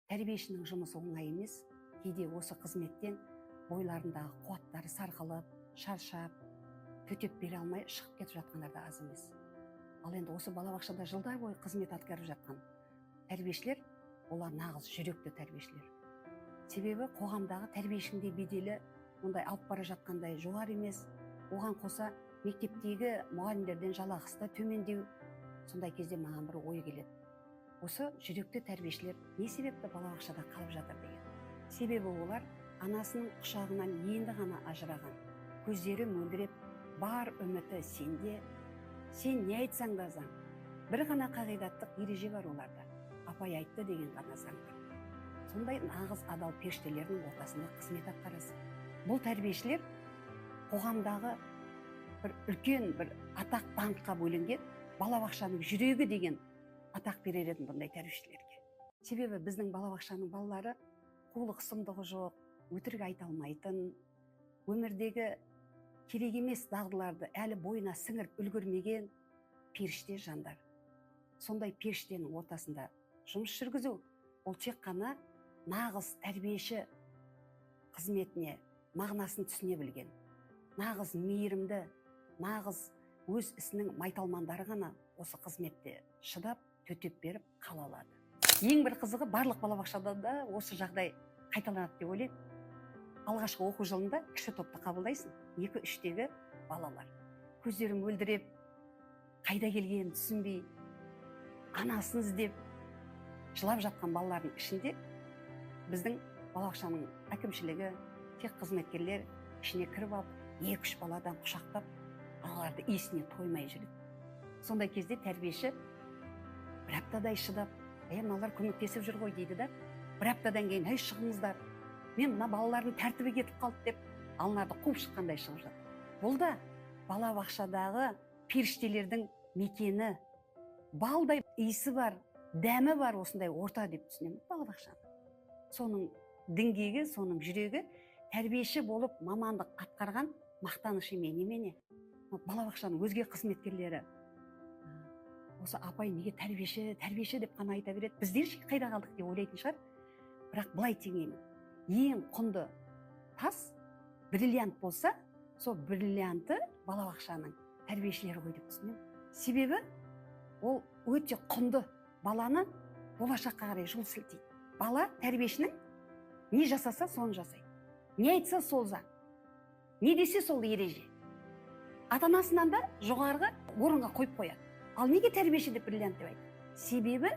Тәрбиешінің жұмысы оңай емес. Кейде осы қызметтен бойларындағы қуаттары сарқылып, шаршап, төтеп бере алмай шығып кетіп жатқандар да аз емес. Ал енді осы балабақшада жылдар бойы қызмет атқарып жатқан тәрбиешілер, олар нағыз жүректі тәрбиешілер. Себебі қоғамдағы тәрбиешінің беделі ондай алып бара жатқандай жоғары емес. Оған қоса мектептегі мұғалімдерден жалақысы да төмендеу. Сондай кезде маған бір ой келеді. Осы жүректі тәрбиешілер не себепті балабақшада қалып жатыр деген. Себебі олар анасының құшағынан енді ғана ажыраған. Көздері мөлдіреп, бар үміті сенде. Сен не айтсаң да заң. Бір ғана қағидаттық ереже бар оларда. Апай айтты деген ғана заң бар. Сондай нағыз адал періштелердің ортасында қызмет атқарасың. Бұл тәрбиешілер қоғамдағы бір үлкен бір атақ даңққа бөленген балабақшаның жүрегі деген атақ берер едім бұндай тәрбиешілерге. Себебі біздің балабақшаның балалары қулық сұмдығы жоқ, өтірік айта алмайтын, өмірдегі керек емес дағдыларды әлі бойына сіңіріп үлгермеген періште жандар. Сондай періштенің ортасында жұмыс жүргізу, ол тек қана нағыз тәрбиеші қызметіне мағынасын түсіне білген, нағыз мейірімді, нағыз өз ісінің майталмандары ғана осы қызметте шыдап, төтеп беріп қала алады. Ең бір қызығы барлық балабақшада да осы жағдай қайталанады деп ойлаймын. Алғашқы оқу жылында кіші топты қабылдайсың, 2-3-тегі балалар. Көздері мөлдіреп, қайда келгенін түсінбей, анасын іздеп жылап жатқан балалардың ішінде біздің балабақшаның әкімшілігі, тек қызметкерлер ішіне кіріп алып, 2-3 баладан құшақтап, аналарды есіне тоймай жүреді. Сондай кезде тәрбиеші бір аптадай шыдап, мыналар көмектесіп жүр ғой дейді да, бір аптадан кейін шығыңыздар, мен мына балалардың тәртібі кетіп қалды деп, аналарды қуып шыққандай шығып жатыр. Бұл да балабақшадағы періштелердің мекені, балдай иісі бар, дәмі бар осындай орта деп түсінемін балабақшаны. Соның діңгегі, соның жүрегі тәрбиеші болып мамандық атқарған мақтаныш немене. Балабақшаның өзге қызметкерлері осы апай неге тәрбиеші деп қана айта береді, біздер қайда қалдық деп ойлайтын шығар. Бірақ былай теңеймін. Ең құнды тас бриллиант болса, сол бриллианты балабақшаның тәрбиешілері ғой деп түсінемін. Себебі ол өте құнды, баланы болашаққа қарай жол сілтейді. Бала тәрбиешінің не жасаса соны жасайды. Не айтса сол заң. Не десе сол ереже. Ата-анасынан да жоғарғы орынға қойып қояды. Ал неге тәрбиеші деп бриллиант деп айтады? Себебі